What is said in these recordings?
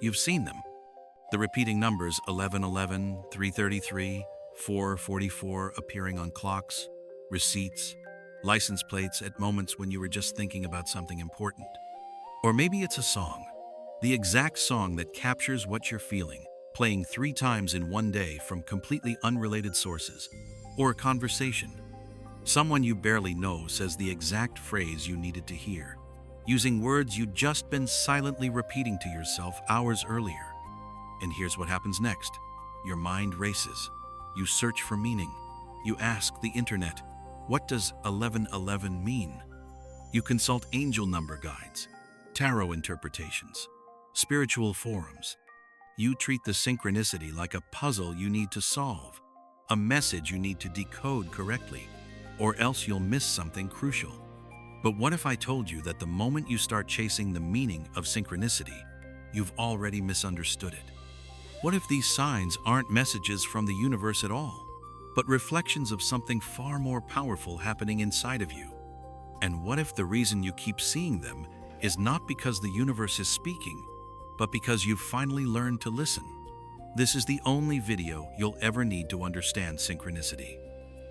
You've seen them. The repeating numbers 1111, 333, 444 appearing on clocks, receipts, license plates at moments when you were just thinking about something important. Or maybe it's a song, the exact song that captures what you're feeling, playing 3 times in one day from completely unrelated sources. Or a conversation. Someone you barely know says the exact phrase you needed to hear, using words you'd just been silently repeating to yourself hours earlier. And here's what happens next. Your mind races. You search for meaning. You ask the internet, what does 1111 mean? You consult angel number guides, tarot interpretations, spiritual forums. You treat the synchronicity like a puzzle you need to solve, a message you need to decode correctly, or else you'll miss something crucial. But what if I told you that the moment you start chasing the meaning of synchronicity, you've already misunderstood it? What if these signs aren't messages from the universe at all, but reflections of something far more powerful happening inside of you? And what if the reason you keep seeing them is not because the universe is speaking, but because you've finally learned to listen? This is the only video you'll ever need to understand synchronicity.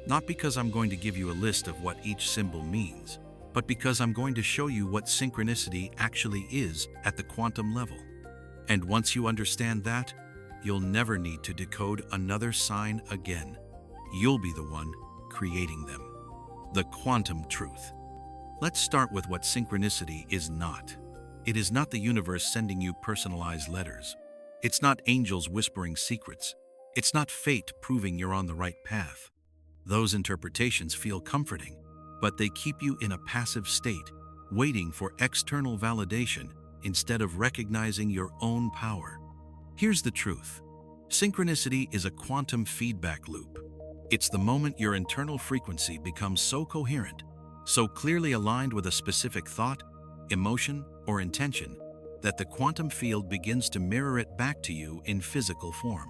Not because I'm going to give you a list of what each symbol means, but because I'm going to show you what synchronicity actually is at the quantum level. And once you understand that, you'll never need to decode another sign again. You'll be the one creating them. The quantum truth. Let's start with what synchronicity is not. It is not the universe sending you personalized letters. It's not angels whispering secrets. It's not fate proving you're on the right path. Those interpretations feel comforting, but they keep you in a passive state, waiting for external validation instead of recognizing your own power. Here's the truth. Synchronicity is a quantum feedback loop. It's the moment your internal frequency becomes so coherent, so clearly aligned with a specific thought, emotion, or intention, that the quantum field begins to mirror it back to you in physical form.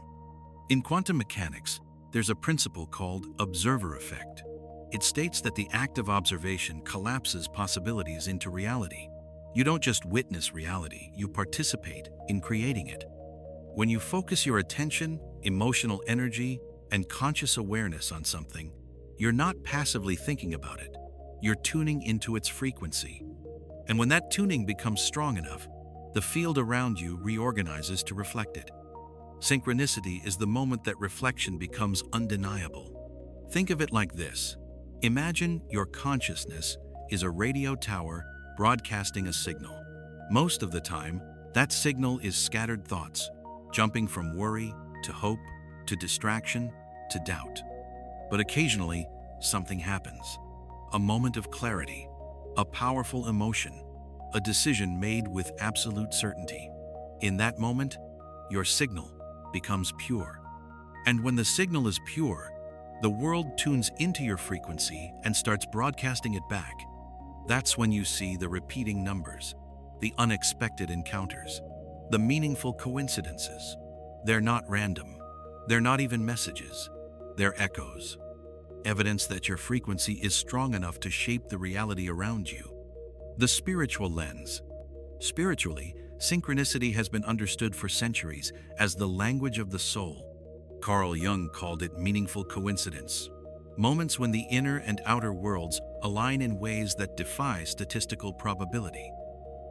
In quantum mechanics, there's a principle called observer effect. It states that the act of observation collapses possibilities into reality. You don't just witness reality, you participate in creating it. When you focus your attention, emotional energy, and conscious awareness on something, you're not passively thinking about it. You're tuning into its frequency. And when that tuning becomes strong enough, the field around you reorganizes to reflect it. Synchronicity is the moment that reflection becomes undeniable. Think of it like this. Imagine your consciousness is a radio tower broadcasting a signal. Most of the time, that signal is scattered thoughts, jumping from worry to hope to distraction to doubt. But occasionally, something happens. A moment of clarity, a powerful emotion, a decision made with absolute certainty. In that moment, your signal becomes pure. And when the signal is pure, the world tunes into your frequency and starts broadcasting it back. That's when you see the repeating numbers, the unexpected encounters, the meaningful coincidences. They're not random. They're not even messages. They're echoes. Evidence that your frequency is strong enough to shape the reality around you. The spiritual lens. Spiritually, synchronicity has been understood for centuries as the language of the soul. Carl Jung called it meaningful coincidence. Moments when the inner and outer worlds align in ways that defy statistical probability.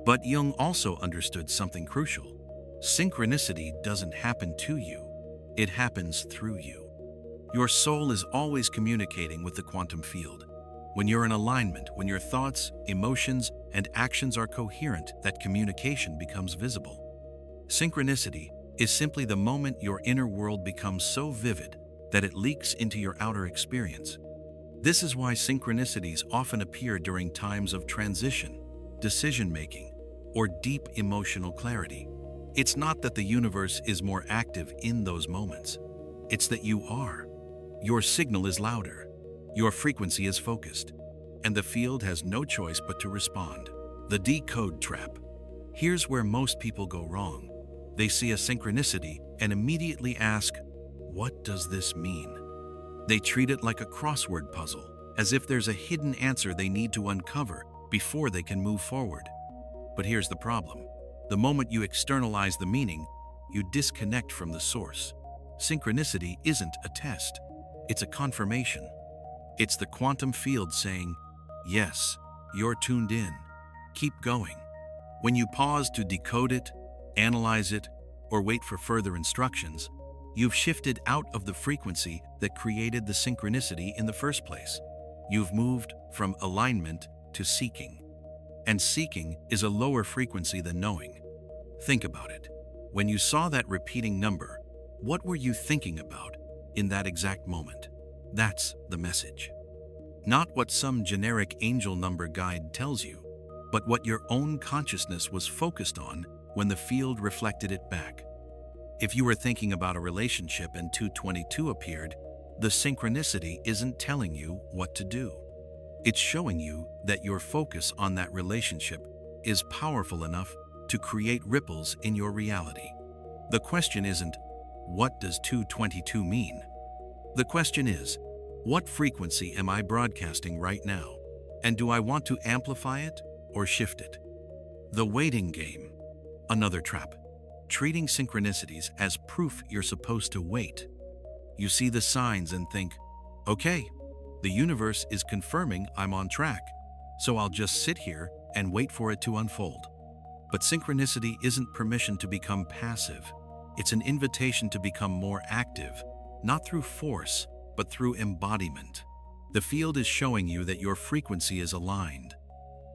But Jung also understood something crucial. Synchronicity doesn't happen to you. It happens through you. Your soul is always communicating with the quantum field. When you're in alignment, when your thoughts, emotions, and actions are coherent, that communication becomes visible. Synchronicity is simply the moment your inner world becomes so vivid that it leaks into your outer experience. This is why synchronicities often appear during times of transition, decision-making, or deep emotional clarity. It's not that the universe is more active in those moments. It's that you are. Your signal is louder. Your frequency is focused. And the field has no choice but to respond. The decode trap. Here's where most people go wrong. They see a synchronicity and immediately ask, what does this mean? They treat it like a crossword puzzle, as if there's a hidden answer they need to uncover before they can move forward. But here's the problem. The moment you externalize the meaning, you disconnect from the source. Synchronicity isn't a test, it's a confirmation. It's the quantum field saying, yes, you're tuned in. Keep going. When you pause to decode it, analyze it, or wait for further instructions, you've shifted out of the frequency that created the synchronicity in the first place. You've moved from alignment to seeking. And seeking is a lower frequency than knowing. Think about it. When you saw that repeating number, what were you thinking about in that exact moment? That's the message. Not what some generic angel number guide tells you, but what your own consciousness was focused on when the field reflected it back. If you were thinking about a relationship and 222 appeared, the synchronicity isn't telling you what to do. It's showing you that your focus on that relationship is powerful enough to create ripples in your reality. The question isn't, what does 222 mean? The question is, what frequency am I broadcasting right now? And do I want to amplify it or shift it? The waiting game. Another trap. Treating synchronicities as proof you're supposed to wait. You see the signs and think, okay, the universe is confirming I'm on track, so I'll just sit here and wait for it to unfold. But synchronicity isn't permission to become passive. It's an invitation to become more active, not through force, but through embodiment. The field is showing you that your frequency is aligned.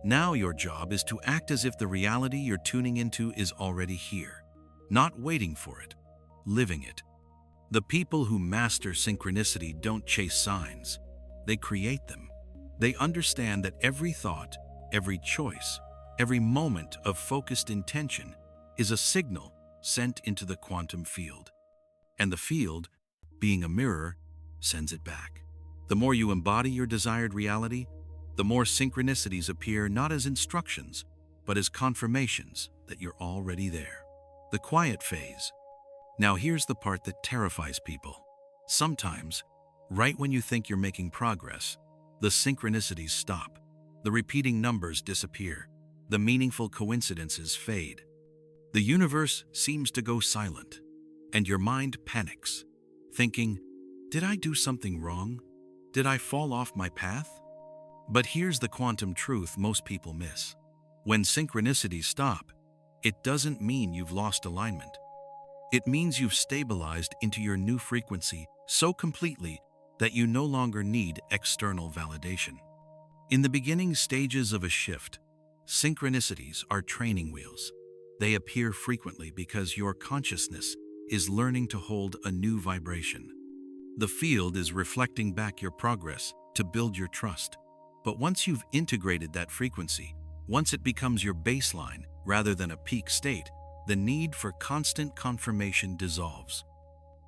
Now your job is to act as if the reality you're tuning into is already here. Not waiting for it, living it. The people who master synchronicity don't chase signs. They create them. They understand that every thought, every choice, every moment of focused intention is a signal sent into the quantum field. And the field, being a mirror, sends it back. The more you embody your desired reality, the more synchronicities appear not as instructions, but as confirmations that you're already there. The quiet phase. Now here's the part that terrifies people. Sometimes, right when you think you're making progress, the synchronicities stop. The repeating numbers disappear. The meaningful coincidences fade. The universe seems to go silent, and your mind panics, thinking, did I do something wrong? Did I fall off my path? But here's the quantum truth most people miss. When synchronicities stop, it doesn't mean you've lost alignment. It means you've stabilized into your new frequency so completely that you no longer need external validation. In the beginning stages of a shift, synchronicities are training wheels. They appear frequently because your consciousness is learning to hold a new vibration. The field is reflecting back your progress to build your trust. But once you've integrated that frequency, once it becomes your baseline rather than a peak state, the need for constant confirmation dissolves.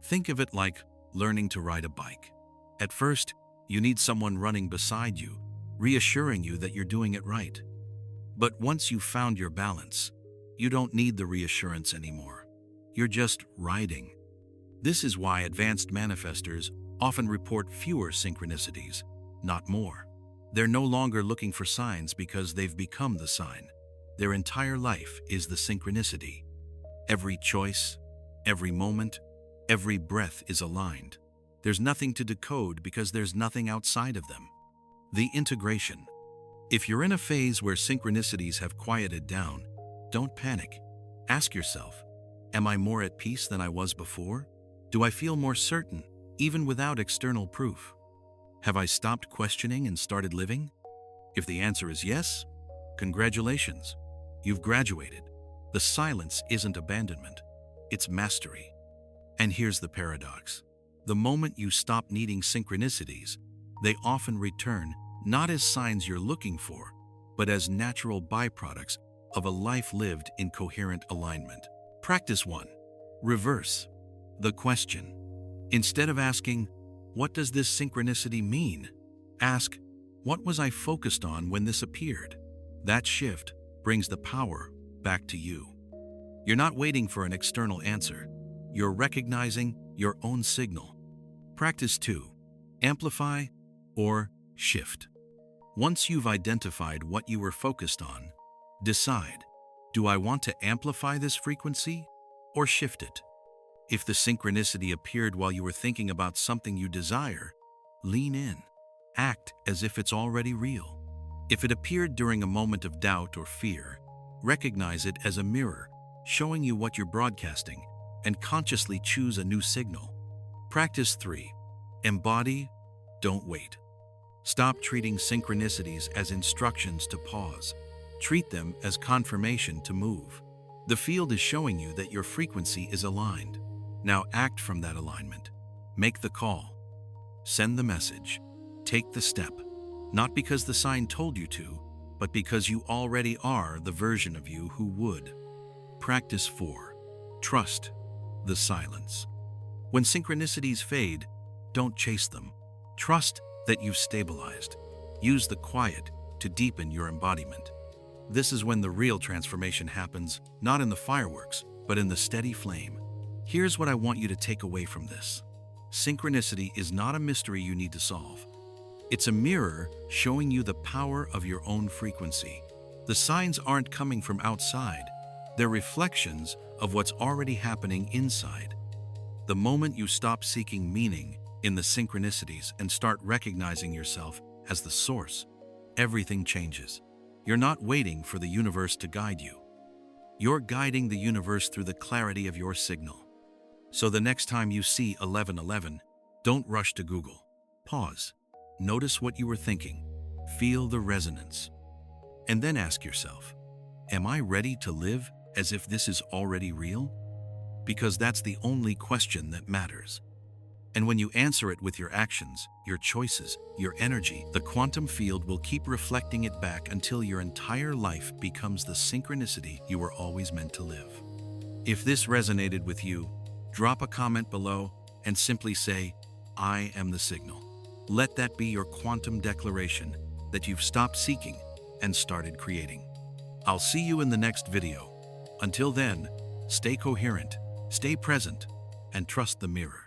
Think of it like learning to ride a bike. At first, you need someone running beside you, reassuring you that you're doing it right. But once you've found your balance, you don't need the reassurance anymore. You're just riding. This is why advanced manifestors often report fewer synchronicities, not more. They're no longer looking for signs because they've become the sign. Their entire life is the synchronicity. Every choice, every moment, every breath is aligned. There's nothing to decode because there's nothing outside of them. The integration. If you're in a phase where synchronicities have quieted down, don't panic. Ask yourself, am I more at peace than I was before? Do I feel more certain, even without external proof? Have I stopped questioning and started living? If the answer is yes, congratulations. You've graduated. The silence isn't abandonment, it's mastery. And here's the paradox. The moment you stop needing synchronicities, they often return not as signs you're looking for, but as natural byproducts of a life lived in coherent alignment. Practice 1. Reverse the question. Instead of asking, what does this synchronicity mean? Ask, what was I focused on when this appeared? That shift brings the power back to you. You're not waiting for an external answer. You're recognizing your own signal. Practice 2. Amplify or shift. Once you've identified what you were focused on, decide, Do I want to amplify this frequency or shift it? If the synchronicity appeared while you were thinking about something you desire, lean in. Act as if it's already real. If it appeared during a moment of doubt or fear, recognize it as a mirror, showing you what you're broadcasting, and consciously choose a new signal. Practice 3. Embody, don't wait. Stop treating synchronicities as instructions to pause. Treat them as confirmation to move. The field is showing you that your frequency is aligned. Now act from that alignment. Make the call. Send the message. Take the step. Not because the sign told you to, but because you already are the version of you who would. Practice 4. Trust the silence. When synchronicities fade, don't chase them. Trust that you've stabilized. Use the quiet to deepen your embodiment. This is when the real transformation happens, not in the fireworks, but in the steady flame. Here's what I want you to take away from this. Synchronicity is not a mystery you need to solve. It's a mirror showing you the power of your own frequency. The signs aren't coming from outside. They're reflections of what's already happening inside. The moment you stop seeking meaning in the synchronicities and start recognizing yourself as the source, everything changes. You're not waiting for the universe to guide you. You're guiding the universe through the clarity of your signal. So the next time you see 1111, don't rush to Google. Pause. Notice what you were thinking. Feel the resonance. And then ask yourself, am I ready to live as if this is already real? Because that's the only question that matters. And when you answer it with your actions, your choices, your energy, the quantum field will keep reflecting it back until your entire life becomes the synchronicity you were always meant to live. If this resonated with you, drop a comment below and simply say, I am the signal. Let that be your quantum declaration that you've stopped seeking and started creating. I'll see you in the next video. Until then, stay coherent, stay present, and trust the mirror.